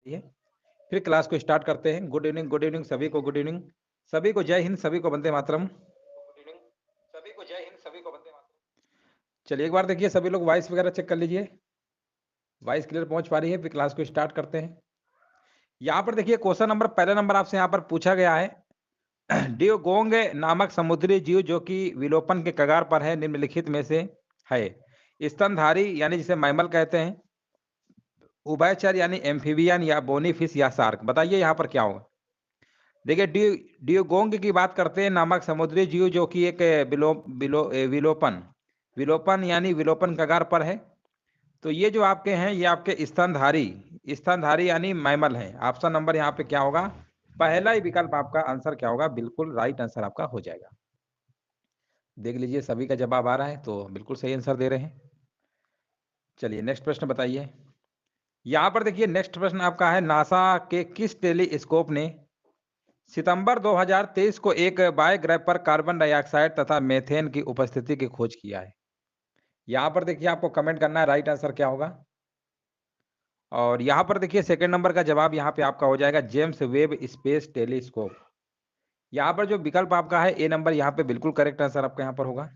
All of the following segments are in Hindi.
है। फिर क्लास को स्टार्ट करते हैं। गुड इवनिंग सभी को, गुड इवनिंग सभी को, जय हिंद सभी को, वंदे मातरम। चलिए एक बार देखिए सभी लोग वॉइस वगैरह चेक कर लीजिए, वॉइस क्लियर पहुंच पा रही है। फिर क्लास को स्टार्ट करते हैं। यहाँ पर देखिए क्वेश्चन नंबर, पहला नंबर आपसे यहाँ पर पूछा गया है डियोगोंग नामक समुद्री जीव जो कि विलोपन के कगार पर है, निम्नलिखित में से है। स्तनधारी यानी जिसे मैमल कहते हैं, उभयचर यानी एम्फीबियन, या बोनीफिश या शार्क। बताइए यहाँ पर क्या होगा। देखिए डियोगोंग की बात करते हैं, नामक समुद्री जीव जो कि एक विलोपन विलोपन यानी विलोपन कगार पर है। तो ये जो आपके हैं ये आपके स्तनधारी यानी मैमल हैं। ऑप्शन नंबर यहाँ पे क्या होगा, पहला ही विकल्प आपका आंसर क्या होगा, बिल्कुल राइट आंसर आपका हो जाएगा। देख लीजिए सभी का जवाब आ रहा है, तो बिल्कुल सही आंसर दे रहे हैं। चलिए नेक्स्ट प्रश्न बताइए। यहाँ पर देखिए नेक्स्ट प्रश्न आपका है, नासा के किस टेलीस्कोप ने सितंबर 2023 को एक बायोग्राफ पर कार्बन डाइऑक्साइड तथा मेथेन की उपस्थिति की खोज किया है। यहाँ पर देखिए आपको कमेंट करना है राइट आंसर क्या होगा। और यहाँ पर देखिए सेकंड नंबर का जवाब यहाँ पे आपका हो जाएगा जेम्स वेब स्पेस टेलीस्कोप। यहाँ पर जो विकल्प आपका है ए नंबर, यहाँ पे बिल्कुल करेक्ट आंसर आपका यहाँ पर होगा।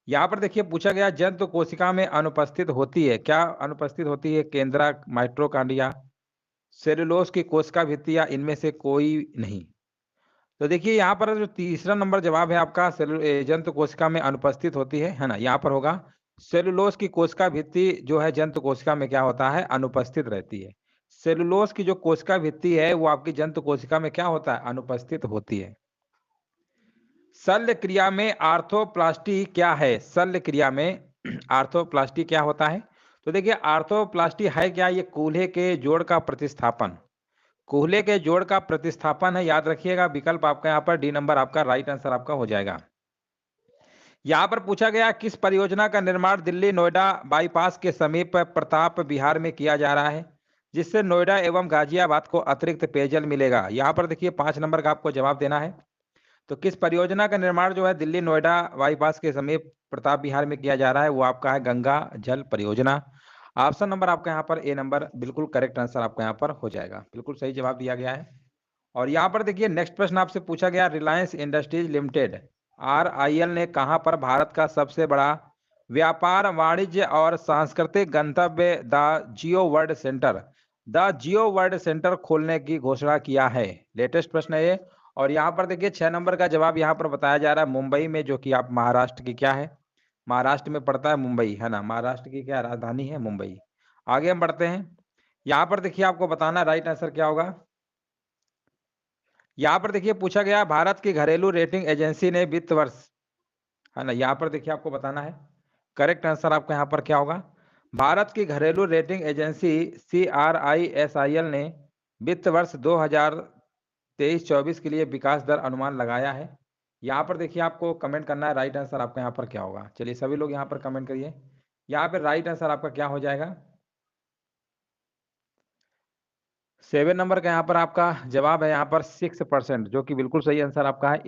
यहाँ पर देखिए पूछा गया जंतु कोशिका में अनुपस्थित होती है, क्या अनुपस्थित होती है, केंद्रा, माइट्रोकांड्रिया, सेलुलोज की कोशिका भित्ति, या इनमें से कोई नहीं। तो देखिए यहाँ पर जो तीसरा नंबर जवाब है आपका, जंतु कोशिका में अनुपस्थित होती है ना, यहाँ पर होगा सेलुलोज की कोशिका भित्ति जो है जंतु कोशिका में क्या होता है, अनुपस्थित रहती है। सेलुलोज की जो कोशिका भित्ति है वो आपकी जंतु कोशिका में क्या होता है, अनुपस्थित होती है। शल्य क्रिया में आर्थोप्लास्टी क्या है, शल्य क्रिया में आर्थोप्लास्टी क्या होता है। तो देखिए आर्थोप्लास्टी है क्या, ये कूल्हे के जोड़ का प्रतिस्थापन, कूल्हे के जोड़ का प्रतिस्थापन है। याद रखिएगा विकल्प आपका यहाँ पर डी नंबर आपका राइट आंसर आपका हो जाएगा। यहाँ पर पूछा गया किस परियोजना का निर्माण दिल्ली नोएडा बाईपास के समीप प्रताप बिहार में किया जा रहा है, जिससे नोएडा एवं गाजियाबाद को अतिरिक्त पेयजल मिलेगा। यहाँ पर देखिए 5 नंबर का आपको जवाब देना है। तो किस परियोजना का निर्माण जो है दिल्ली नोएडा बाईपास के समीप प्रताप बिहार में किया जा रहा है, वो आपका है गंगा जल परियोजना। ऑप्शन नंबर आपका यहाँ पर ए नंबर बिल्कुल करेक्ट आंसर आपका यहाँ पर हो जाएगा, बिल्कुल सही जवाब दिया गया है। और यहाँ पर देखिए नेक्स्ट प्रश्न आपसे पूछा गया, रिलायंस इंडस्ट्रीज लिमिटेड RIL ने कहाँ पर भारत का सबसे बड़ा व्यापार, वाणिज्य और सांस्कृतिक गंतव्य द जियो वर्ल्ड सेंटर खोलने की घोषणा किया है। लेटेस्ट प्रश्न है ये। और यहाँ पर देखिए 6 नंबर का जवाब यहाँ पर बताया जा रहा है मुंबई में, जो कि आप महाराष्ट्र की क्या है, महाराष्ट्र में पड़ता है मुंबई, है ना, महाराष्ट्र की क्या राजधानी है, मुंबई। आगे हम बढ़ते हैं। यहाँ पर देखिए आपको बताना राइट आंसर क्या होगा। यहाँ पर देखिए पूछा गया भारत की घरेलू रेटिंग एजेंसी ने वित्त वर्ष, है ना, यहाँ पर देखिए आपको बताना है करेक्ट आंसर आपका यहाँ पर क्या होगा। भारत की घरेलू रेटिंग एजेंसी CRISIL ने वित्त वर्ष 2023-24 के लिए विकास दर अनुमान लगाया है। यहाँ पर देखिए आपको कमेंट करना है राइट आंसर आपका यहाँ पर क्या होगा। चलिए सभी लोग यहाँ पर कमेंट करिए, यहाँ पर राइट आंसर आपका क्या हो जाएगा। 7 नंबर का यहाँ पर आपका जवाब है यहाँ पर 6%, जो कि बिल्कुल सही आंसर आपका है।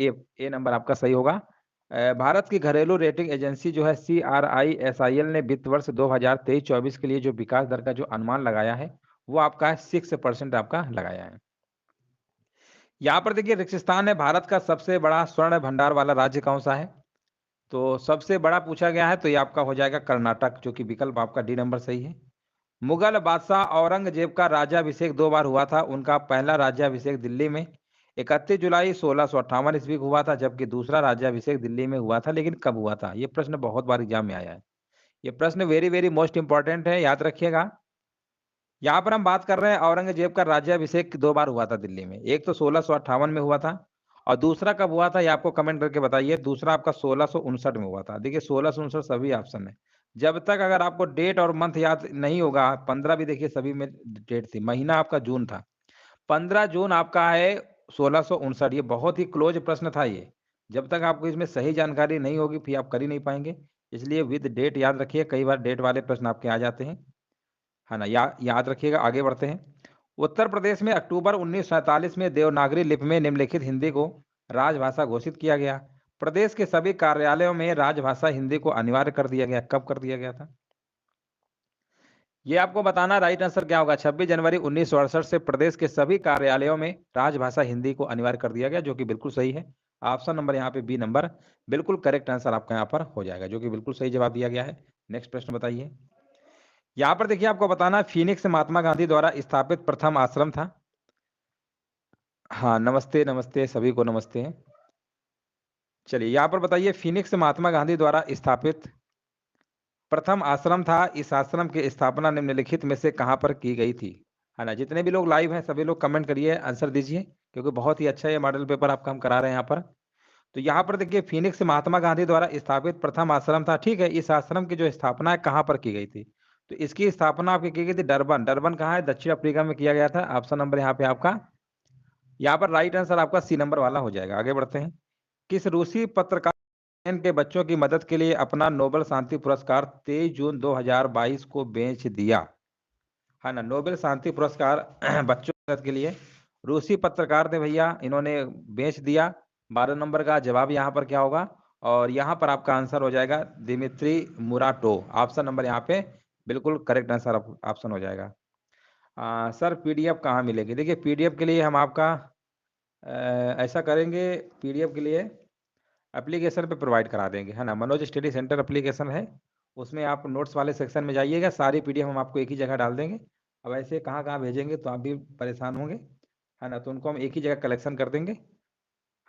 ए नंबर आपका सही होगा। भारत की घरेलू रेटिंग एजेंसी जो है CRISIL ने वित्त वर्ष 2023-24 के लिए जो विकास दर का जो अनुमान लगाया है वो आपका है 6% आपका लगाया है। यहाँ पर देखिए रिक्तस्थान है, भारत का सबसे बड़ा स्वर्ण भंडार वाला राज्य कौन सा है। तो सबसे बड़ा पूछा गया है तो ये आपका हो जाएगा कर्नाटक, जो कि विकल्प आपका डी नंबर सही है। मुगल बादशाह औरंगजेब का राज्याभिषेक 2 बार हुआ था। उनका पहला राज्याभिषेक दिल्ली में 31 जुलाई 1658 ईस्वी को हुआ था, जबकि दूसरा राज्याभिषेक दिल्ली में हुआ था, लेकिन कब हुआ था, ये प्रश्न बहुत बार एग्जाम में आया है। ये प्रश्न वेरी वेरी मोस्ट इंपॉर्टेंट है, याद रखिएगा। यहाँ पर हम बात कर रहे हैं औरंगजेब का राज्याभिषेक 2 बार हुआ था दिल्ली में, एक तो 1658 में हुआ था और दूसरा कब हुआ था ये आपको कमेंट करके बताइए। दूसरा आपका 1659 में हुआ था। देखिए 1659 सभी ऑप्शन है। जब तक अगर आपको डेट और मंथ याद नहीं होगा, 15 भी देखिए सभी में डेट थी, महीना आपका जून था, 15 जून आपका है 1659। ये बहुत ही क्लोज प्रश्न था ये, जब तक आपको इसमें सही जानकारी नहीं होगी फिर आप कर ही नहीं पाएंगे। इसलिए विद डेट याद रखिए, कई बार डेट वाले प्रश्न आपके आ जाते हैं, है ना, याद रखिएगा। आगे बढ़ते हैं। उत्तर प्रदेश में अक्टूबर 1947 में देवनागरी लिपि में निम्नलिखित हिंदी को राजभाषा घोषित किया गया। प्रदेश के सभी कार्यालयों में राजभाषा हिंदी को अनिवार्य कर दिया गया, कब कर दिया गया था। ये आपको बताना राइट आंसर क्या होगा। 26 जनवरी 1968 से प्रदेश के सभी कार्यालयों में राजभाषा हिंदी को अनिवार्य कर दिया गया, जो कि बिल्कुल सही है। ऑप्शन नंबर यहाँ पे बी नंबर बिल्कुल करेक्ट आंसर आपका यहाँ पर हो जाएगा, जो कि बिल्कुल सही जवाब दिया गया है। नेक्स्ट प्रश्न बताइए। यहाँ पर देखिए आपको बताना फिनिक्स महात्मा गांधी द्वारा स्थापित प्रथम आश्रम था। हाँ, नमस्ते नमस्ते सभी को नमस्ते। चलिए यहाँ पर बताइए, फिनिक्स महात्मा गांधी द्वारा स्थापित प्रथम आश्रम था। इस आश्रम की स्थापना निम्नलिखित में से कहां पर की गई थी? है ना, जितने भी लोग लाइव हैं सभी लोग कमेंट करिए, आंसर दीजिए, क्योंकि बहुत ही अच्छा ये मॉडल पेपर आपका हम करा रहे हैं यहाँ पर। तो यहाँ पर देखिए, फिनिक्स महात्मा गांधी द्वारा स्थापित प्रथम आश्रम था, ठीक है। इस आश्रम की जो स्थापना है कहाँ पर की गई थी? तो इसकी स्थापना आपकी की गई थी डरबन। डरबन कहाँ है? दक्षिण अफ्रीका में किया गया था। ऑप्शन नंबर यहाँ पे आपका, यहाँ पर राइट आंसर आपका सी नंबर वाला हो जाएगा। आगे बढ़ते हैं। किस रूसी पत्रकार के बच्चों की मदद के लिए अपना नोबेल शांति पुरस्कार 23 जून 2022 को बेच दिया? है ना, नोबेल शांति पुरस्कार बच्चों की मदद के लिए रूसी पत्रकार थे भैया, इन्होंने बेच दिया। 12 नंबर का जवाब यहाँ पर क्या होगा? और यहाँ पर आपका आंसर हो जाएगा दिमित्री मुराटोव। ऑप्शन नंबर यहाँ पे बिल्कुल करेक्ट आंसर ऑप्शन हो जाएगा। सर पीडीएफ कहाँ मिलेगी? देखिए पीडीएफ के लिए हम आपका ऐसा करेंगे, पीडीएफ के लिए एप्लीकेशन पे प्रोवाइड करा देंगे, है ना। मनोज स्टडी सेंटर एप्लीकेशन है, उसमें आप नोट्स वाले सेक्शन में जाइएगा, सारी पीडीएफ हम आपको एक ही जगह डाल देंगे। अब ऐसे कहाँ कहाँ भेजेंगे तो आप भी परेशान होंगे, है ना, तो उनको हम एक ही जगह कलेक्शन कर देंगे,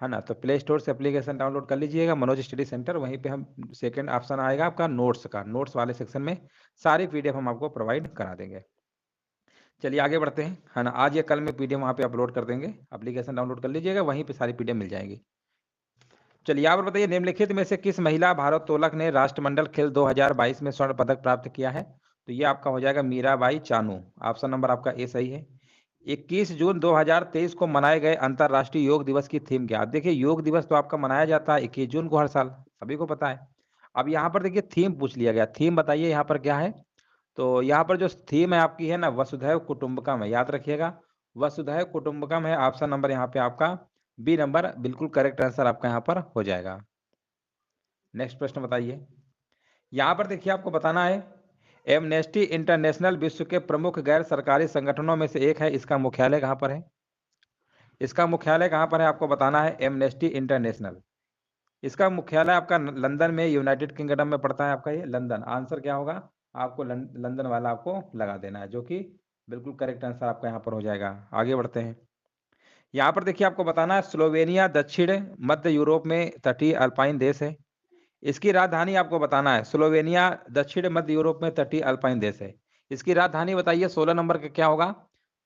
है ना। तो प्ले स्टोर से एप्लीकेशन डाउनलोड कर लीजिएगा, मनोज स्टडी सेंटर, वहीं पे हम सेकंड ऑप्शन आएगा आपका नोट्स का, नोट्स वाले सेक्शन में सारी पीडीएफ हम आपको प्रोवाइड करा देंगे। चलिए आगे बढ़ते हैं, है ना। आज या कल में पीडीएफ वहाँ पे अपलोड कर देंगे, एप्लीकेशन डाउनलोड कर लीजिएगा, वहीं पे सारी पीडीएफ मिल जाएंगी। चलिए यहाँ पर बताइए, निम्नलिखित में से किस महिला भारोत्तोलक ने राष्ट्रमंडल खेल 2022 में स्वर्ण पदक प्राप्त किया है? तो ये आपका हो जाएगा मीराबाई चानू। ऑप्शन नंबर आपका ए सही है। 21 जून 2023 को मनाए गए अंतर्राष्ट्रीय योग दिवस की थीम क्या? देखिए योग दिवस तो आपका मनाया जाता है 21 जून को हर साल, सभी को पता है। अब यहाँ पर देखिए थीम पूछ लिया गया, थीम बताइए यहाँ पर क्या है? तो यहाँ पर जो थीम है आपकी है ना, वसुधैव कुटुंबकम है, याद रखिएगा, वसुधैव कुटुंबकम है। ऑप्शन नंबर यहाँ पे आपका बी नंबर बिल्कुल करेक्ट आंसर आपका यहाँ पर हो जाएगा। नेक्स्ट प्रश्न बताइए। यहाँ पर देखिए आपको बताना है, एमनेस्टी इंटरनेशनल विश्व के प्रमुख गैर सरकारी संगठनों में से एक है, इसका मुख्यालय कहाँ पर है? इसका मुख्यालय कहाँ पर है आपको बताना है, एमनेस्टी इंटरनेशनल। इसका मुख्यालय आपका लंदन में, यूनाइटेड किंगडम में पड़ता है आपका ये लंदन। आंसर क्या होगा? आपको लंदन वाला आपको लगा देना है, जो कि बिल्कुल करेक्ट आंसर आपका यहाँ पर हो जाएगा। आगे बढ़ते हैं। यहाँ पर देखिए आपको बताना है, स्लोवेनिया दक्षिण मध्य यूरोप में तटीय अल्पाइन देश है। इसकी राजधानी आपको बताना है, स्लोवेनिया दक्षिण मध्य यूरोप में तटीय अल्पाइन देश है। इसकी राजधानी बताइए, 16 नंबर का क्या होगा?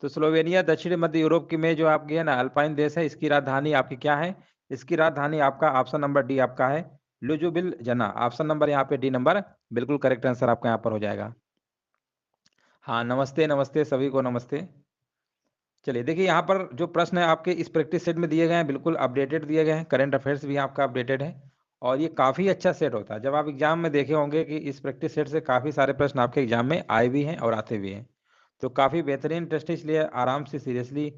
तो स्लोवेनिया दक्षिण मध्य यूरोप की में जो आपकी है ना अल्पाइन देश है, इसकी राजधानी आपकी क्या है? इसकी राजधानी आपका ऑप्शन नंबर डी आपका है ल्यूजुबिलजना। ऑप्शन नंबर यहाँ पे डी नंबर बिल्कुल करेक्ट आंसर आपका यहाँ पर हो जाएगा। हाँ, नमस्ते नमस्ते सभी को नमस्ते। चलिए देखिए यहाँ पर जो प्रश्न है आपके इस प्रैक्टिस सेट में दिए गए हैं, बिल्कुल अपडेटेड दिए गए हैं, करंट अफेयर्स भी आपका अपडेटेड है, और ये काफ़ी अच्छा सेट होता है। जब आप एग्जाम में देखे होंगे कि इस प्रैक्टिस सेट से काफ़ी सारे प्रश्न आपके एग्जाम में आए भी हैं और आते भी हैं, तो काफ़ी बेहतरीन टेस्ट है। इसलिए आराम से सीरियसली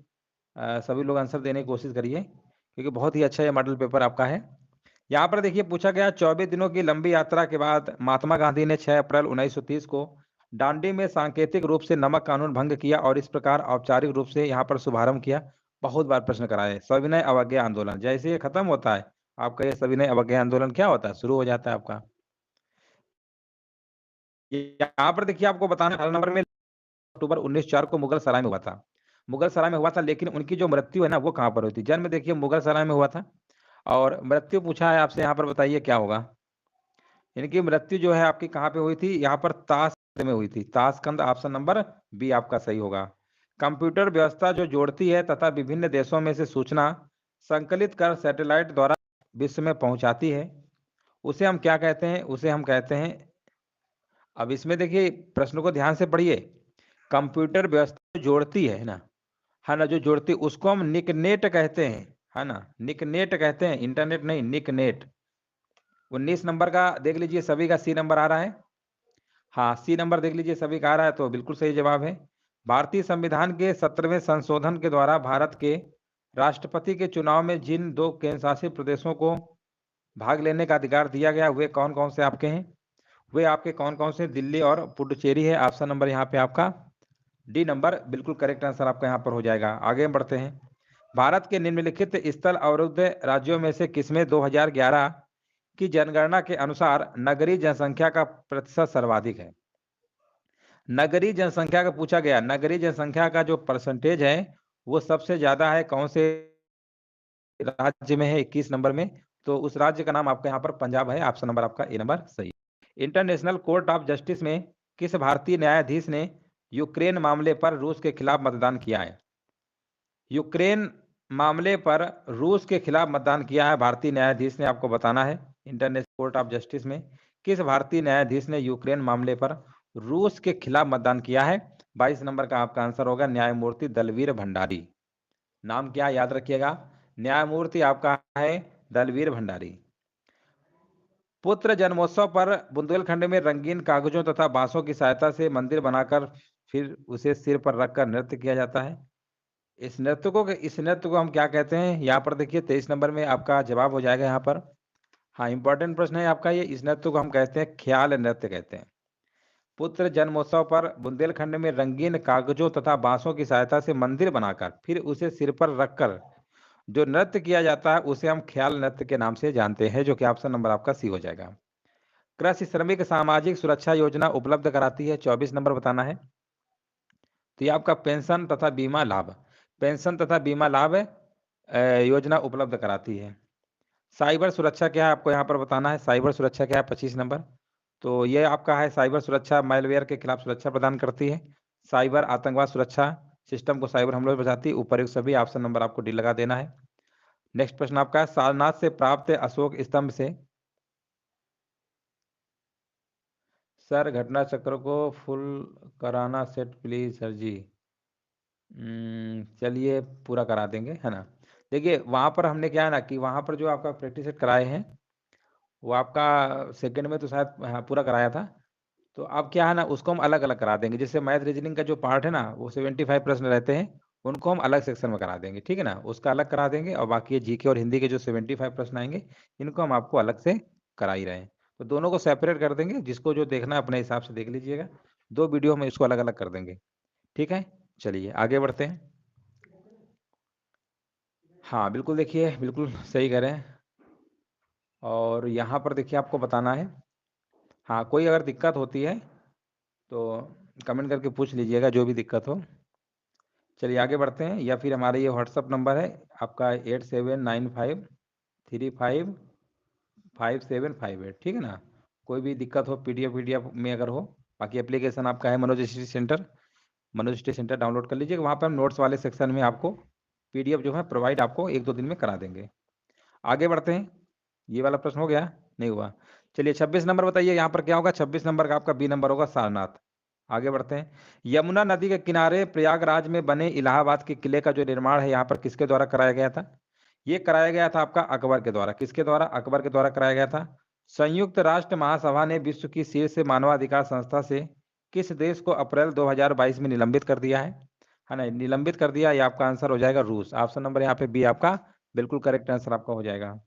सभी लोग आंसर देने की कोशिश करिए, क्योंकि बहुत ही अच्छा ये मॉडल पेपर आपका है। यहाँ पर देखिए पूछा गया, 24 दिनों की लंबी यात्रा के बाद महात्मा गांधी ने 6 अप्रैल 1930 को दांडी में सांकेतिक रूप से नमक कानून भंग किया और इस प्रकार औपचारिक रूप से यहाँ पर शुभारंभ किया। बहुत बार प्रश्न कराए, सविनय अवज्ञा आंदोलन। जैसे ये खत्म होता है आपका ये सविनय अवज्ञा आंदोलन क्या होता है? शुरू हो जाता है आपका। यहाँ पर देखिए आपको बताना, 18 नंबर में अक्टूबर 1904 को मुगल सराय में हुआ था। मुगल सराय में हुआ था, लेकिन उनकी जो मृत्यु है ना वो कहाँ पर हुई थी? जन्म देखिए मुगल सराय में हुआ था, और मृत्यु पूछा है आपसे, यहाँ पर बताइए क्या होगा? इनकी मृत्यु जो है आपकी कहाँ पे हुई थी? यहाँ पर ताशकंद में हुई थी, ताशकंद। ऑप्शन नंबर बी आपका सही होगा। कंप्यूटर व्यवस्था जो जोड़ती है तथा विभिन्न देशों में से सूचना संकलित कर सैटेलाइट द्वारा विश्व में पहुंचाती है, उसे हम क्या कहते हैं? उसे हम कहते हैं, अब इसमें देखिए प्रश्न को ध्यान से पढ़िए, कंप्यूटर व्यवस्था जो जोड़ती है ना, है ना, जो जोड़ती, उसको हम निकनेट कहते हैं, है ना, निकनेट कहते हैं, इंटरनेट नहीं, निकनेट। 19 नंबर का देख लीजिए, सभी का सी नंबर आ रहा है। हाँ, सी नंबर देख लीजिए, सभी का आ रहा है, तो बिल्कुल सही जवाब है। भारतीय संविधान के 17वें संशोधन के द्वारा भारत के राष्ट्रपति के चुनाव में जिन 2 केंद्र शासित प्रदेशों को भाग लेने का अधिकार दिया गया, वे कौन कौन से आपके हैं? वे आपके कौन कौन से? दिल्ली और पुडुचेरी है। ऑप्शन नंबर यहाँ पे आपका डी नंबर बिल्कुल करेक्ट आंसर आपका यहाँ पर हो जाएगा। आगे बढ़ते हैं। भारत के निम्नलिखित स्थल अवरुद्ध राज्यों में से किसमें 2011 की जनगणना के अनुसार नगरीय जनसंख्या का प्रतिशत सर्वाधिक है? नगरीय जनसंख्या का पूछा गया, नगरीय जनसंख्या का जो परसेंटेज है वो सबसे ज्यादा है कौन से राज्य में है? 21 नंबर में। तो उस राज्य का नाम आपका यहाँ पर पंजाब है। ऑप्शन नंबर आपका ए नंबर सही। इंटरनेशनल कोर्ट ऑफ जस्टिस में किस भारतीय न्यायाधीश ने यूक्रेन मामले पर रूस के खिलाफ मतदान किया है? यूक्रेन मामले पर रूस के खिलाफ मतदान किया है भारतीय न्यायाधीश ने, आपको बताना है। इंटरनेशनल कोर्ट ऑफ जस्टिस में किस भारतीय न्यायाधीश ने यूक्रेन मामले पर रूस के खिलाफ मतदान किया है? 22 नंबर का आपका आंसर होगा न्यायमूर्ति दलवीर भंडारी। नाम क्या याद रखिएगा, न्यायमूर्ति आपका है दलवीर भंडारी। पुत्र जन्मोत्सव पर बुंदेलखंड में रंगीन कागजों तथा बांसों की सहायता से मंदिर बनाकर फिर उसे सिर पर रखकर नृत्य किया जाता है। इस नृत्य को हम क्या कहते हैं? यहाँ पर देखिए 23 नंबर में आपका जवाब हो जाएगा यहाँ पर। हाँ, इंपॉर्टेंट प्रश्न है आपका ये। इस नृत्य को हम कहते हैं ख्याल नृत्य कहते हैं। पुत्र जन्मोत्सव पर बुंदेलखंड में रंगीन कागजों तथा बांसों की सहायता से मंदिर बनाकर फिर उसे सिर पर रखकर जो नृत्य किया जाता है उसे हम ख्याल नृत्य के नाम से जानते हैं, जो कि ऑप्शन नंबर आपका सी हो जाएगा। कृषि श्रमिक सामाजिक सुरक्षा योजना उपलब्ध कराती है, 24 नंबर बताना है। तो ये आपका पेंशन तथा बीमा लाभ, पेंशन तथा बीमा लाभ योजना उपलब्ध कराती है। साइबर सुरक्षा क्या है आपको यहाँ पर बताना है। साइबर सुरक्षा क्या है? 25 नंबर। तो ये आपका है साइबर सुरक्षा मैलवेयर के खिलाफ सुरक्षा प्रदान करती है। साइबर आतंकवाद सुरक्षा सिस्टम को साइबर हमलों से बचाती है। ऊपर सभी ऑप्शन नंबर आपको डी लगा देना है। नेक्स्ट प्रश्न आपका है सारनाथ से प्राप्त अशोक स्तंभ से। सर घटना चक्र को फुल कराना सेट प्लीज सर जी। चलिए पूरा करा देंगे, है ना। देखिए वहां पर हमने क्या है ना कि वहां पर जो आपका प्रैक्टिस सेट कराए हैं वो आपका सेकंड में तो शायद हाँ, पूरा कराया था। तो अब क्या है ना उसको हम अलग अलग करा देंगे। जैसे मैथ रीजनिंग का जो पार्ट है ना वो 75 प्रश्न रहते हैं, उनको हम अलग सेक्शन में करा देंगे, ठीक है ना। उसका अलग करा देंगे और बाकी जीके और हिंदी के जो 75 प्रश्न आएंगे इनको हम आपको अलग से करा ही रहे हैं। तो दोनों को सेपरेट कर देंगे, जिसको जो देखना है अपने हिसाब से देख लीजिएगा। 2 वीडियो में इसको अलग अलग कर देंगे, ठीक है। चलिए आगे बढ़ते हैं। हाँ बिल्कुल, देखिए बिल्कुल सही कह रहे हैं। और यहाँ पर देखिए आपको बताना है। हाँ, कोई अगर दिक्कत होती है तो कमेंट करके पूछ लीजिएगा, जो भी दिक्कत हो। चलिए आगे बढ़ते हैं। या फिर हमारा ये व्हाट्सअप नंबर है आपका 8795335758, ठीक है ना। कोई भी दिक्कत हो पीडीएफ में अगर हो। बाकी एप्लीकेशन आपका है Manoj study centre, Manoj study centre download कर लीजिएगा। वहाँ पर हम नोट्स वाले सेक्शन में आपको पीडीएफ जो है प्रोवाइड आपको 1-2 दिन में करा देंगे। आगे बढ़ते हैं। ये वाला प्रश्न हो गया? नहीं हुआ। चलिए 26 नंबर बताइए यहाँ पर क्या होगा। 26 नंबर का आपका बी नंबर होगा सारनाथ। आगे बढ़ते हैं। यमुना नदी के किनारे प्रयागराज में बने इलाहाबाद के किले का जो निर्माण है यहाँ पर किसके द्वारा कराया गया था? ये कराया गया था आपका अकबर के द्वारा। किसके द्वारा? अकबर के द्वारा कराया गया था। संयुक्त राष्ट्र महासभा ने विश्व की शीर्ष मानवाधिकार संस्था से किस देश को अप्रैल 2022 में निलंबित कर दिया है ना। निलंबित कर दिया, ये आपका आंसर हो जाएगा रूस। ऑप्शन नंबर यहाँ पे बी आपका बिल्कुल करेक्ट आंसर आपका हो जाएगा।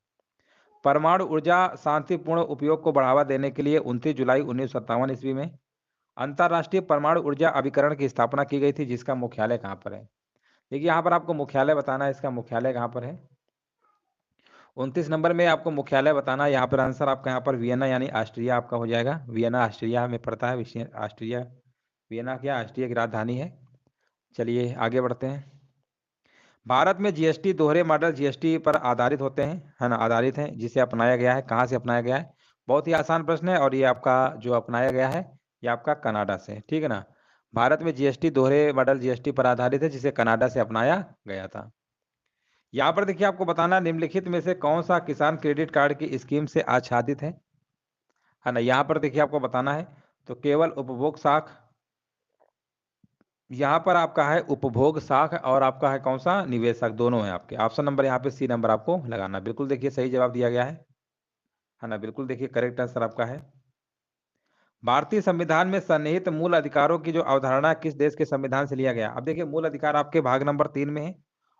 परमाणु ऊर्जा शांतिपूर्ण उपयोग को बढ़ावा देने के लिए 29 जुलाई 1957 ईस्वी में अंतर्राष्ट्रीय परमाणु ऊर्जा अभिकरण की स्थापना की गई थी, जिसका मुख्यालय कहाँ पर है? देखिए यहाँ पर आपको मुख्यालय बताना है, इसका मुख्यालय कहाँ पर है। 29 नंबर में आपको मुख्यालय बताना है। यहाँ पर आंसर आपका यहाँ पर वियना यानी ऑस्ट्रिया आपका हो जाएगा। वियना ऑस्ट्रिया में पड़ता है। ऑस्ट्रिया, वियना क्या ऑस्ट्रिया की राजधानी है। चलिए आगे बढ़ते हैं। भारत में जीएसटी दोहरे मॉडल जीएसटी पर आधारित होते हैं, है ना, आधारित हैं, जिसे अपनाया गया है। कहाँ से अपनाया गया है? बहुत ही आसान प्रश्न है। और ये आपका जो अपनाया गया है ये आपका कनाडा से, ठीक है ना। भारत में जीएसटी दोहरे मॉडल जीएसटी पर आधारित है, जिसे कनाडा से अपनाया गया था। यहाँ पर देखिए आपको बताना निम्नलिखित में से कौन सा किसान क्रेडिट कार्ड की स्कीम से आच्छादित है ना। यहाँ पर देखिए आपको बताना है। तो केवल उपभोग साख, यहाँ पर आपका है उपभोग साख और आपका है कौन सा निवेश साख, दोनों है आपके। ऑप्शन नंबर यहाँ पे सी नंबर आपको लगाना। बिल्कुल देखिए सही जवाब दिया गया है ना। बिल्कुल देखिए करेक्ट आंसर आपका है। भारतीय संविधान में सन्निहित मूल अधिकारों की जो अवधारणा किस देश के संविधान से लिया गया? अब देखिए मूल अधिकार आपके भाग नंबर 3 में है।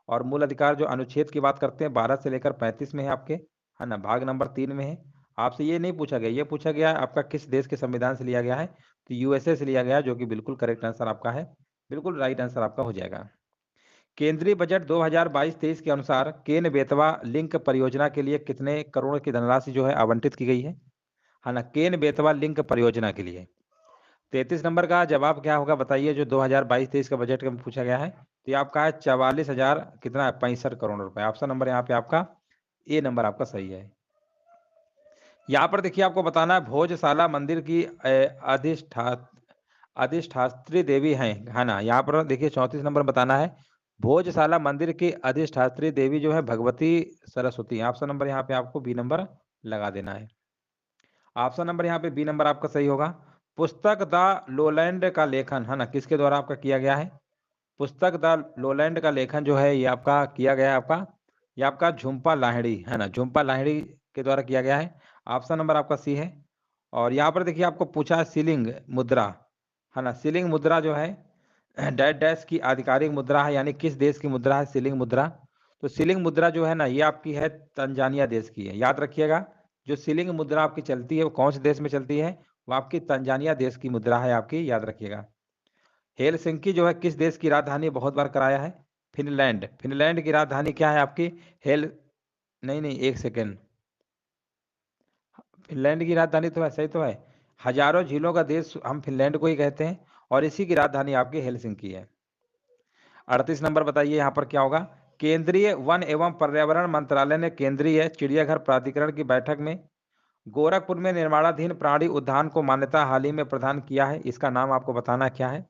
और मूल अधिकार जो अनुच्छेद की बात करते हैं 12 से लेकर 35 में है आपके, है ना, भाग नंबर 3 में है। आपसे ये नहीं पूछा गया, ये पूछा गया आपका किस देश के संविधान से लिया गया है, तो यूएसए से लिया गया है, जो कि बिल्कुल करेक्ट आंसर आपका है, बिल्कुल राइट आंसर आपका हो जाएगा। केंद्रीय बजट 2022-23 के अनुसार केन-बेतवा लिंक परियोजना के लिए कितने करोड़ की धनराशि जो है आवंटित की गई है ना? केन-बेतवा लिंक परियोजना के लिए। 33 नंबर का जवाब क्या होगा बताइए, जो 2022-23 का बजट में पूछा गया है, तो ये आपका है 44,000 कितना है 65 करोड़ रुपए। ऑप्शन नंबर यहाँ पे आपका ए नंबर आपका सही है। यहाँ पर देखिए आपको बताना है भोजशाला मंदिर की अधिष्ठात्री देवी हैं, है ना? यहाँ पर देखिए 34 नंबर बताना है भोजशाला मंदिर की अधिष्ठात्री देवी जो है भगवती सरस्वती। ऑप्शन नंबर यहाँ पे आपको बी नंबर लगा देना है। ऑप्शन नंबर यहाँ पे बी नंबर आपका सही होगा। पुस्तक द लोलैंड का लेखन, है ना, किसके द्वारा आपका किया गया है? पुस्तक द लोलैंड का लेखन जो है ये आपका किया गया है ये आपका झुम्पा लाहिड़ी, है ना, झुम्पा लाहिड़ी के द्वारा किया गया है। ऑप्शन नंबर आपका सी है। और यहाँ पर देखिए आपको पूछा है शिलिंग मुद्रा, है ना, शिलिंग मुद्रा जो है डैश डैश की आधिकारिक मुद्रा है, यानी किस देश की मुद्रा है शिलिंग मुद्रा? तो शिलिंग मुद्रा जो है ना ये आपकी है तंजानिया देश की है। याद रखिएगा, जो शिलिंग मुद्रा आपकी चलती है वो कौन से देश में चलती है? वो आपकी तंजानिया देश की मुद्रा है आपकी, याद रखिएगा। हेलसिंकी जो है किस देश की राजधानी बहुत बार कराया है? फिनलैंड। फिनलैंड की राजधानी क्या है आपकी? हेल नहीं नहीं एक सेकेंड, फिनलैंड की राजधानी तो है, सही तो है। हजारों झीलों का देश हम फिनलैंड को ही कहते हैं, और इसी की राजधानी आपकी हेलसिंकी है। 38 नंबर बताइए यहाँ पर क्या होगा? केंद्रीय वन एवं पर्यावरण मंत्रालय ने केंद्रीय चिड़ियाघर प्राधिकरण की बैठक में गोरखपुर में निर्माणाधीन प्राणी उद्यान को मान्यता हाल ही में प्रदान किया है, इसका नाम आपको बताना क्या है?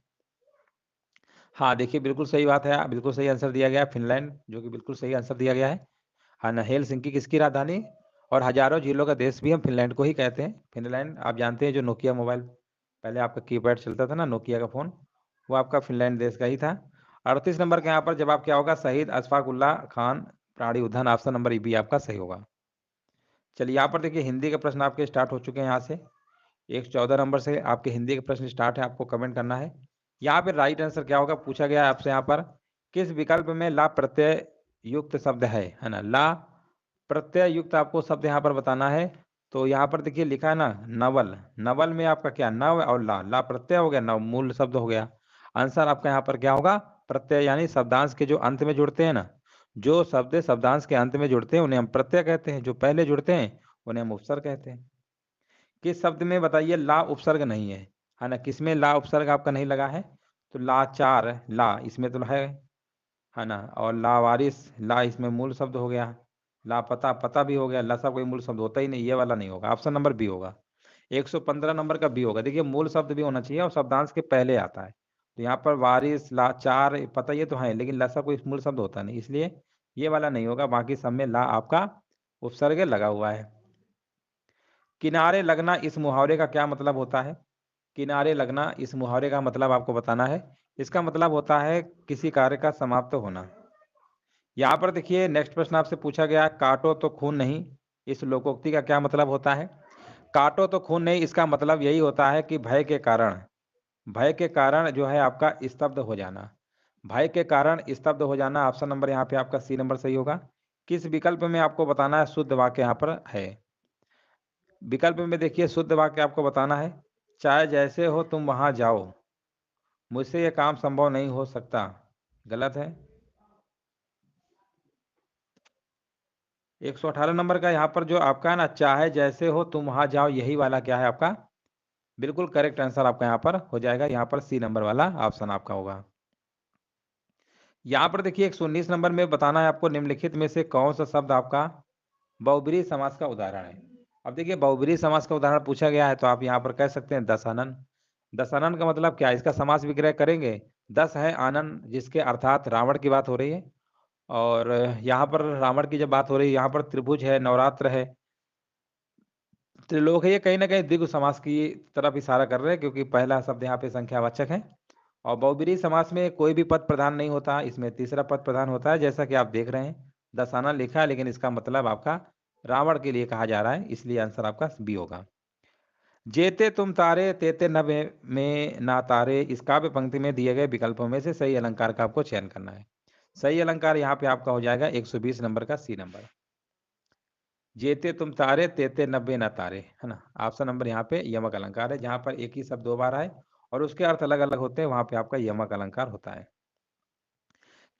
हाँ, देखिए बिल्कुल सही बात है, बिल्कुल सही आंसर दिया गया है फिनलैंड, जो कि बिल्कुल सही आंसर दिया गया है। हाँ ना, हेलसिंकी किसकी राजधानी और हजारों झीलों का देश भी हम फिनलैंड को ही कहते हैं। फिनलैंड आप जानते हैं, जो नोकिया मोबाइल पहले आपका कीपैड चलता था ना, नोकिया का फ़ोन, वो आपका फिनलैंड देश का ही था। 38 नंबर के यहाँ पर जवाब क्या होगा? शहीद अशफाक उल्लाह खान प्राणी उद्यान। ऑप्शन नंबर बी आपका सही होगा। चलिए यहाँ पर देखिए हिंदी के प्रश्न आपके स्टार्ट हो चुके हैं। यहाँ से 114 नंबर से आपके हिंदी के प्रश्न स्टार्ट है, आपको कमेंट करना है। यहाँ पे राइट आंसर क्या होगा पूछा गया है आपसे। यहाँ पर किस विकल्प में ला प्रत्यय युक्त शब्द है ना? ला प्रत्यय युक्त आपको शब्द यहाँ पर बताना है। तो यहाँ पर देखिए लिखा है ना नवल, नवल में आपका क्या नव और ला प्रत्यय हो गया, नव मूल शब्द हो गया। आंसर आपका यहाँ पर क्या होगा? प्रत्यय, यानी शब्दांश के जो अंत में जुड़ते हैं ना, जो शब्द शब्दांश के अंत में जुड़ते हैं उन्हें हम प्रत्यय कहते हैं, जो पहले जुड़ते हैं उन्हें हम उपसर्ग कहते हैं। किस शब्द में बताइए ला उपसर्ग नहीं है ना? किसमें ला उपसर्ग आपका नहीं लगा है? तो लाचार, ला इसमें तो है ना, और लावारिस, ला इसमें मूल शब्द हो गया। लापता, पता भी हो गया, लसा कोई मूल शब्द होता ही नहीं, ये वाला नहीं होगा। ऑप्शन नंबर बी होगा। 115 नंबर का बी होगा। देखिए मूल शब्द भी होना चाहिए और शब्दांश के पहले आता है। तो यहाँ पर वारिस, लाचार, पता ये तो है, लेकिन लसा कोई मूल शब्द होता नहीं, इसलिए ये वाला नहीं होगा। बाकी सब में ला आपका उपसर्ग लगा हुआ है। किनारे लगना इस मुहावरे का क्या मतलब होता है? किनारे लगना इस मुहावरे का मतलब आपको बताना है। इसका मतलब होता है किसी कार्य का समाप्त होना। यहाँ पर देखिए नेक्स्ट प्रश्न आपसे पूछा गया, काटो तो खून नहीं, इस लोकोक्ति का क्या मतलब होता है? काटो तो खून नहीं, इसका मतलब यही होता है कि भय के कारण जो है आपका स्तब्ध हो जाना। भय के कारण स्तब्ध हो जाना। ऑप्शन नंबर यहाँ पे आपका सी नंबर सही होगा। किस विकल्प में आपको बताना है शुद्ध वाक्य यहाँ पर है? विकल्प में देखिए शुद्ध वाक्य आपको बताना है, चाहे जैसे हो तुम वहां जाओ, मुझसे ये काम संभव नहीं हो सकता। गलत है। 118 नंबर का यहाँ पर जो आपका है ना, चाहे जैसे हो तुम वहां जाओ, यही वाला क्या है आपका? बिल्कुल करेक्ट आंसर आपका यहाँ पर हो जाएगा। यहाँ पर सी नंबर वाला ऑप्शन आपका होगा। यहाँ पर देखिए 119 नंबर में बताना है आपको निम्नलिखित में से कौन सा शब्द आपका बहुब्रीहि समास का उदाहरण है। अब देखिए बहुब्रीहि समास का उदाहरण पूछा गया है, तो आप यहाँ पर कह सकते हैं दशानन। दशानन का मतलब क्या है? इसका समास विग्रह करेंगे। दस है आनन, जिसके अर्थात रावण की बात हो रही है, और यहाँ पर रावण की जब बात हो रही है, यहाँ पर त्रिभुज है, नवरात्र है, त्रिलोक है। ये कहीं ना कहीं द्विगु समास की तरफ इशारा कर रहे हैं, क्योंकि पहला शब्द यहाँ पे संख्यावाचक है। और बहुब्रीहि समास में कोई भी पद प्रधान नहीं होता, इसमें तीसरा पद प्रधान होता है, जैसा कि आप देख रहे हैं दशानन लिखा है, लेकिन इसका मतलब आपका रावण के लिए कहा जा रहा है, इसलिए आंसर आपका बी होगा। जेते तुम तारे तेते न में ना तारे, इस काव्य पंक्ति में दिए गए विकल्पों में से सही अलंकार का आपको चयन करना है। सही अलंकार यहाँ पे आपका हो जाएगा 120 नंबर का सी नंबर। जेते तुम तारे तेते 90 न तारे, है ना? ऑप्शन नंबर यहाँ पे यमक अलंकार है, जहाँ पर एक ही शब्द 2 बार आए और उसके अर्थ अलग-अलग होते हैं, वहाँ पे आपका यमक अलंकार होता है।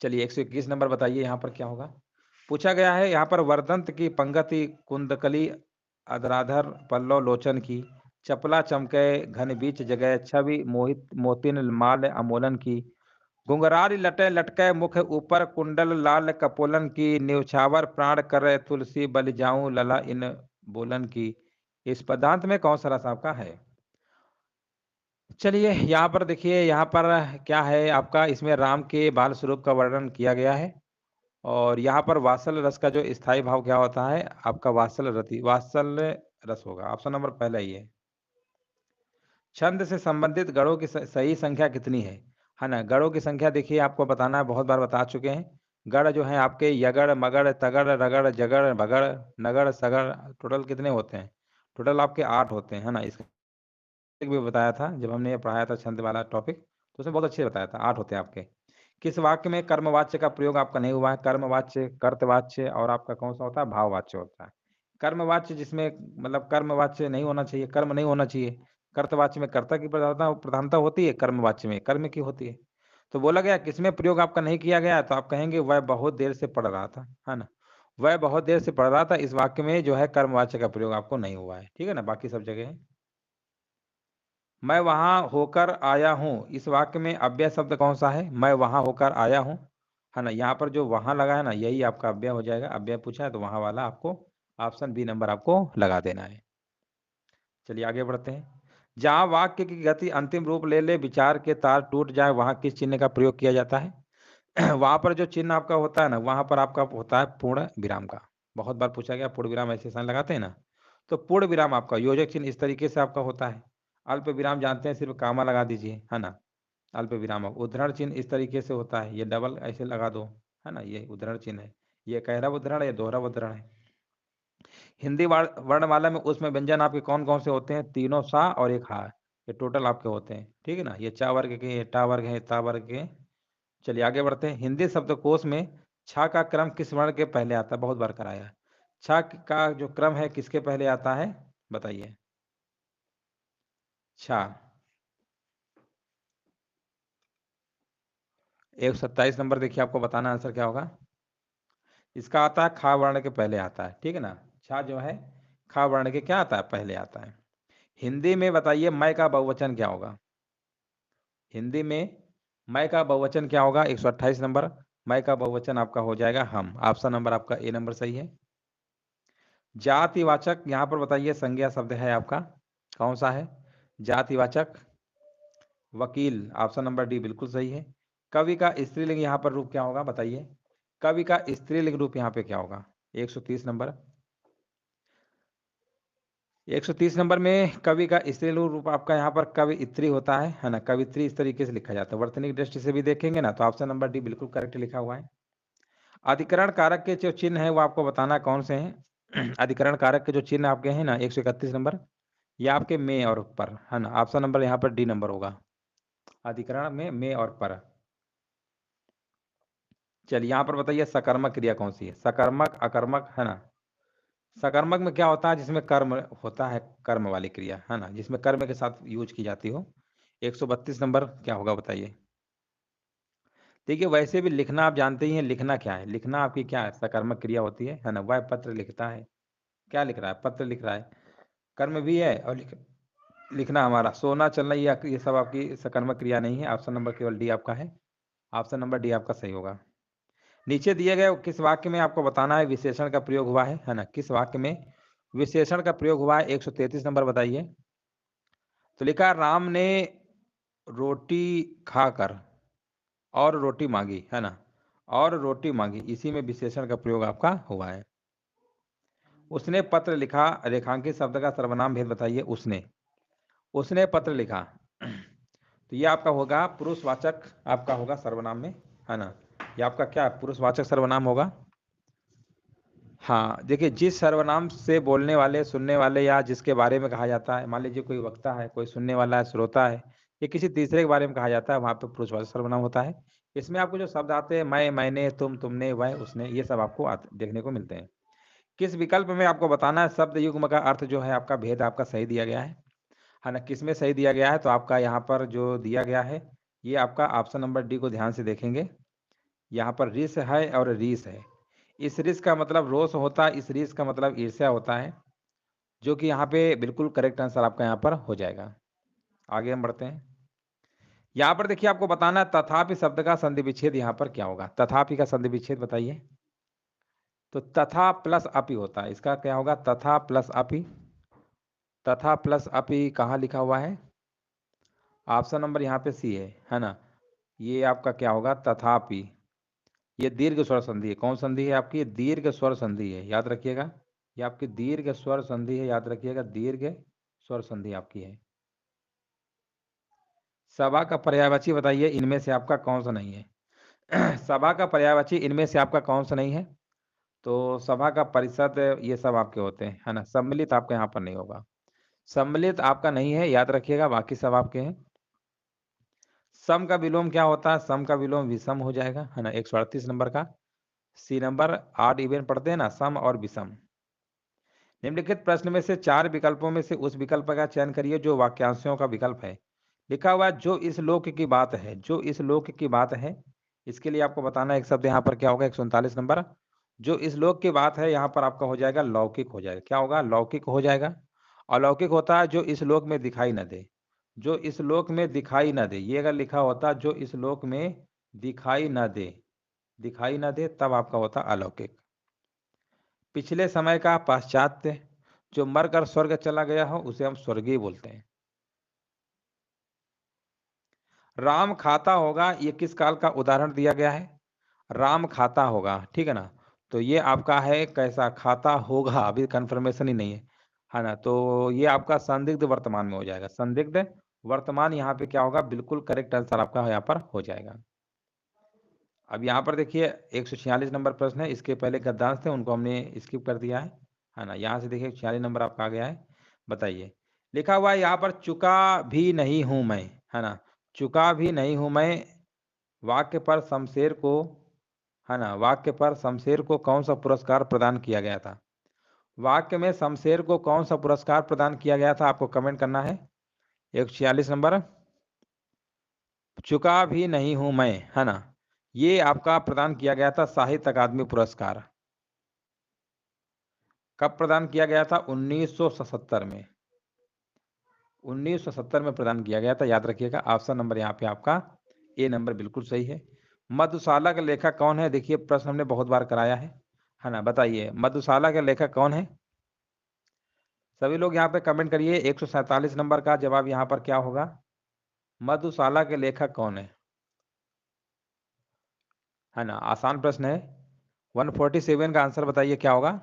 चलिए 121 नंबर बताइए यहाँ पर क्या होगा? पूछा गया है यहाँ पर वर्दंत की पंगति कुंदकली अधराधर पल्लव लोचन की, चपला चमके घन बीच जगह छवि मोहित मोतिन माल अमोलन की, घुंघरारी लटे लटके मुख ऊपर कुंडल लाल कपोलन की, न्योछावर प्राण करे तुलसी बलि जाऊं लला इन बोलन की। इस पदांत में कौन सा रस आपका है? चलिए यहाँ पर देखिए, यहाँ पर क्या है आपका, इसमें राम के बाल स्वरूप का वर्णन किया गया है और यहाँ पर वात्सल रस का जो स्थायी भाव क्या होता है आपका, वात्सल्य रस होगा। ऑप्शन नंबर पहला ही है। छंद से संबंधित गणों की सही संख्या कितनी है ना? गणों की संख्या देखिए आपको बताना है, बहुत बार बता चुके हैं। गण जो है आपके यगड़ मगड़ तगड़ रगड़ जगड़ भगड़ नगड़ सगड़, टोटल कितने होते हैं? टोटल आपके 8 होते हैं, है ना? इसका भी बताया था जब हमने ये पढ़ाया था छंद वाला टॉपिक, तो उसमें बहुत अच्छे से बताया था, 8 होते हैं आपके। किस वाक्य में कर्मवाच्य का प्रयोग आपका नहीं हुआ है? कर्मवाच्य, कर्तवाच्य और आपका कौन-सा होता है? भाववाच्य होता है। कर्मवाच्य जिसमें मतलब कर्मवाच्य नहीं होना चाहिए, कर्म नहीं होना चाहिए। कर्तवाच्य में कर्ता की प्रधानता होती है, कर्मवाच्य में कर्म की होती है। तो बोला गया किसमें प्रयोग आपका नहीं किया गया? तो आप कहेंगे वह बहुत देर से पढ़ रहा था, है ना? वह बहुत देर से पढ़ रहा था, इस वाक्य में जो है कर्मवाच्य का प्रयोग आपको नहीं हुआ है, ठीक है ना? बाकी सब जगह है। मैं वहाँ होकर आया हूँ, इस वाक्य में अव्यय शब्द कौन-सा है? मैं वहाँ होकर आया हूँ, है ना? यहाँ पर जो वहाँ लगा है ना, यही आपका अव्यय हो जाएगा। अव्यय पूछा है तो वहाँ वाला आपको ऑप्शन बी नंबर आपको लगा देना है। चलिए आगे बढ़ते हैं। जहाँ वाक्य की गति अंतिम रूप ले ले, विचार के तार टूट जाए, वहाँ किस चिन्ह का प्रयोग किया जाता है? वहाँ पर जो चिन्ह आपका होता है ना, वहाँ पर आपका होता है पूर्ण विराम का। बहुत बार पूछा गया पूर्ण विराम ऐसे साइन लगाते हैं ना, तो पूर्ण विराम आपका योजक चिन्ह इस तरीके से आपका होता है। अल्प विराम जानते हैं, सिर्फ कामा लगा दीजिए, है ना? अल्प विराम। उद्धरण चिन्ह इस तरीके से होता है, ये डबल ऐसे लगा दो, है ना? ये उद्धरण चिन्ह है। ये गहरा उद्धरण है, ये दोहरा उद्धरण है। हिंदी वर्णमाला में उसमें व्यंजन आपके कौन-कौन से होते हैं? तीनों सा और एक हा। ये टोटल आपके होते हैं, ठीक है ना? ये चा वर्ग के, ये टा वर्ग है, ता वर्ग के। चलिए आगे बढ़ते हैं। हिंदी शब्दकोश में छा का क्रम किस वर्ण के पहले आता है? बहुत बार कराया है। छा का जो क्रम है किसके पहले आता है? बताइए। छा 127 नंबर देखिए, आपको बताना आंसर क्या होगा। इसका आता है खा वर्ण के पहले आता है, ठीक है ना? छा जो है खा वर्ण के क्या आता है? पहले आता है। हिंदी में बताइए मैं का बहुवचन क्या होगा? हिंदी में मैं का बहुवचन क्या होगा? 128 नंबर। मैं का बहुवचन आपका हो जाएगा हम। ऑप्शन नंबर आपका ए नंबर सही है। जातिवाचक यहाँ पर बताइए संज्ञा शब्द है आपका, कौन सा है? जातिवाचक वकील, ऑप्शन नंबर डी बिल्कुल सही है। कवि का स्त्रीलिंग यहाँ पर रूप क्या होगा? बताइए। कवि का स्त्रीलिंग रूप यहाँ पे क्या होगा? 130 नंबर। 130 नंबर में कवि का स्त्रीलिंग रूप आपका यहाँ पर कवियत्री होता है ना? कवियत्री इस तरीके से लिखा जाता है। वर्तनी की दृष्टि से भी देखेंगे ना, तो ऑप्शन नंबर डी बिल्कुल करेक्ट लिखा हुआ है। अधिकरण कारक के जो चिन्ह है वो आपको बताना कौन से हैं? अधिकरण कारक के जो चिन्ह आपके हैं ना, 131 नंबर, ये आपके में और पर, है ना? ऑप्शन नंबर यहाँ पर डी नंबर होगा। अधिकरण में और पर। चलिए यहाँ पर बताइए सकर्मक क्रिया कौन सी है? सकर्मक, अकर्मक, है ना? सकर्मक में क्या होता है? जिसमें कर्म होता है, कर्म वाली क्रिया, है ना? जिसमें कर्म के साथ यूज की जाती हो। 132 नंबर क्या होगा बताइए। देखिए वैसे भी लिखना आप जानते ही हैं, लिखना क्या है? लिखना आपकी क्या है? सकर्मक क्रिया होती है ना? वह पत्र लिखता है, क्या लिख रहा है? पत्र लिख रहा है। कर्म भी है और लिखना हमारा। सोना चलना ये सब आपकी सकर्मक क्रिया नहीं है। ऑप्शन नंबर केवल डी आपका है। ऑप्शन नंबर डी आपका सही होगा। नीचे दिए गए किस वाक्य में आपको बताना है विशेषण का प्रयोग हुआ है ना? किस वाक्य में विशेषण का प्रयोग हुआ है? 133 नंबर बताइए। तो लिखा राम ने रोटी खाकर और रोटी मांगी, है ना? और रोटी मांगी, इसी में विशेषण का प्रयोग आपका हुआ है। उसने पत्र लिखा, रेखांकित शब्द का सर्वनाम भेद बताइए। उसने पत्र लिखा, तो ये आपका होगा पुरुषवाचक, आपका होगा सर्वनाम में, है ना? ये आपका क्या पुरुषवाचक सर्वनाम होगा? हाँ, देखिए जिस सर्वनाम से बोलने वाले, सुनने वाले या जिसके बारे में कहा जाता है, मान लीजिए कोई वक्ता है, कोई सुनने वाला है, श्रोता है, या किसी तीसरे के बारे में कहा जाता है, वहाँ पे पुरुषवाचक सर्वनाम होता है। इसमें आपको जो शब्द आते हैं मैं, मैंने, तुम, तुमने, वह, उसने, ये सब आपको देखने को मिलते हैं। किस विकल्प में आपको बताना है शब्द युग्म का अर्थ जो है आपका भेद आपका सही दिया गया है ना? किसमें सही दिया गया है? तो आपका यहाँ पर जो दिया गया है, ये आपका ऑप्शन नंबर डी को ध्यान से देखेंगे। यहाँ पर रिस है और रीस है। इस रिस का मतलब रोष होता है, इस रीस का मतलब ईर्ष्या होता है, जो कि यहाँ पे बिल्कुल करेक्ट आंसर आपका यहाँ पर हो जाएगा। आगे हम बढ़ते हैं। यहाँ पर देखिए आपको बताना है तथापि शब्द का संधि विच्छेद यहाँ पर क्या होगा? तथापि का संधि विच्छेद बताइए। तो तथा प्लस अपि होता है, इसका क्या होगा? तथा प्लस अपि। तथा प्लस अपि कहाँ लिखा हुआ है? ऑप्शन नंबर यहाँ पे सी है ना? ये आपका क्या होगा? तथापि। ये दीर्घ स्वर संधि है। कौन संधि है आपकी? दीर्घ स्वर संधि है, याद रखिएगा। ये आपकी दीर्घ स्वर संधि है, याद रखिएगा, दीर्घ स्वर संधि आपकी है। सभा का पर्यायवाची बताइए, इनमें से आपका कौन सा नहीं है? सभा का पर्यायवाची इनमें से आपका कौन सा नहीं है? तो सभा का परिषद ये सब आपके होते हैं, है ना? सम्मिलित आपका यहाँ पर नहीं होगा। सम्मिलित आपका नहीं है, याद रखिएगा, बाकी सब आपके हैं। सम का विलोम क्या होता है? सम का विलोम विषम हो जाएगा, है ना? 138 नंबर का सी नंबर 8 इवेंट पढ़ते हैं ना, सम और विषम। निम्नलिखित प्रश्न में से 4 विकल्पों में से उस विकल्प का चयन करिए जो वाक्यांशों का विकल्प है। लिखा हुआ है जो इस लोक की बात है, जो इस लोक की बात है। इसके लिए आपको बताना है एक शब्द यहाँ पर क्या होगा? 139 नंबर। जो इस लोक की बात है यहाँ पर आपका हो जाएगा लौकिक हो जाएगा। क्या होगा? लौकिक हो जाएगा। अलौकिक होता है जो इस लोक में दिखाई न दे, जो इस लोक में दिखाई न दे। ये अगर लिखा होता जो इस लोक में दिखाई न दे, दिखाई न दे, तब आपका होता अलौकिक। पिछले समय का पाश्चात्य, जो मरकर स्वर्ग चला गया हो उसे हम स्वर्गीय बोलते हैं। राम खाता होगा, ये किस काल का उदाहरण दिया गया है? राम खाता होगा, ठीक है ना? तो ये आपका है कैसा? खाता होगा, अभी कंफर्मेशन ही नहीं है ना? तो ये आपका संदिग्ध वर्तमान में हो जाएगा। संदिग्ध वर्तमान यहाँ पे क्या होगा? बिल्कुल करेक्ट आंसर आपका यहाँ पर हो जाएगा। अब यहाँ पर देखिए 146 नंबर प्रश्न है, इसके पहले गद्यांश थे उनको हमने स्किप कर दिया है ना? यहाँ से देखिए 46 नंबर आपका आ गया है। बताइए, लिखा हुआ है यहाँ पर चुका भी नहीं हूं मैं, है ना? चुका भी नहीं हूं मैं, वाक्य पर शमशेर को, है ना? वाक्य पर शमशेर को कौन सा पुरस्कार प्रदान किया गया था? वाक्य में शमशेर को कौन सा पुरस्कार प्रदान किया गया था? आपको कमेंट करना है। 146 नंबर, चुका भी नहीं हूं मैं, है ना? ये आपका प्रदान किया गया था साहित्य अकादमी पुरस्कार। कब प्रदान किया गया था? 1977 में। 1970 में प्रदान किया गया था, याद रखिएगा। ऑप्शन नंबर यहाँ पे आपका ए नंबर बिल्कुल सही है। मधुशाला का लेखक कौन है? देखिए प्रश्न हमने बहुत बार कराया है ना? बताइए मधुशाला के लेखक कौन है? सभी लोग यहाँ पे कमेंट करिए। 147 नंबर का जवाब यहाँ पर क्या होगा? मधुशाला के लेखक कौन है ना? आसान प्रश्न है। 147 का आंसर बताइए क्या होगा?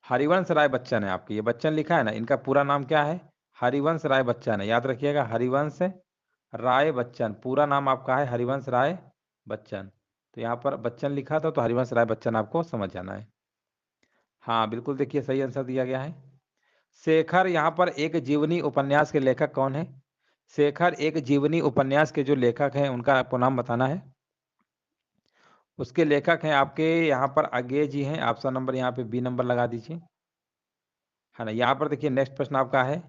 हरिवंश राय बच्चन है आपकी। ये बच्चन लिखा है ना, इनका पूरा नाम क्या है? हरिवंश राय बच्चन है, याद रखिएगा। हरिवंश राय बच्चन, पूरा नाम आपका है हरिवंश राय बच्चन। तो यहाँ पर बच्चन लिखा था तो हरिवंश राय बच्चन आपको समझ जाना है। हाँ बिल्कुल, देखिए सही आंसर दिया गया है। शेखर यहाँ पर एक जीवनी उपन्यास के लेखक कौन है? शेखर एक जीवनी उपन्यास के जो लेखक हैं उनका आपको नाम बताना है। उसके लेखक हैं आपके यहाँ पर अज्ञे जी हैं। ऑप्शन नंबर यहाँ पे बी नंबर लगा दीजिए, है ना? यहाँ पर देखिए नेक्स्ट प्रश्न आपका है,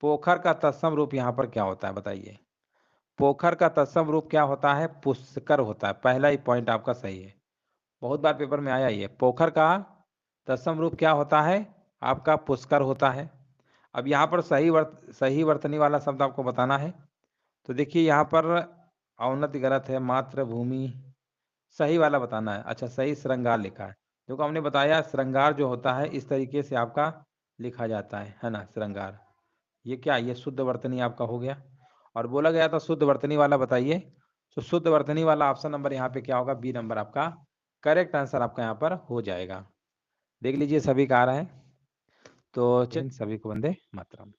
पोखर का तत्सम रूप यहाँ पर क्या होता है? बताइए, पोखर का तत्सम रूप क्या होता है? पुष्कर होता है। पहला ही पॉइंट आपका सही है, बहुत बार पेपर में आया ही है। पोखर का तत्सम रूप क्या होता है? आपका पुष्कर होता है। अब यहाँ पर सही वर्तनी वाला शब्द आपको बताना है। तो देखिए यहाँ पर अवनति गलत है, मातृभूमि सही वाला बताना है। अच्छा, सही श्रृंगार लिखा है। देखो हमने बताया श्रृंगार जो होता है इस तरीके से आपका लिखा जाता है ना? श्रृंगार, ये क्या? ये शुद्ध वर्तनी आपका हो गया। और बोला गया था शुद्ध वर्तनी वाला बताइए, तो शुद्ध वर्तनी वाला ऑप्शन नंबर यहाँ पे क्या होगा? बी नंबर आपका करेक्ट आंसर आपका यहाँ पर हो जाएगा। देख लीजिए सभी का आ रहा है। तो चलिए सभी को वंदे मातरम।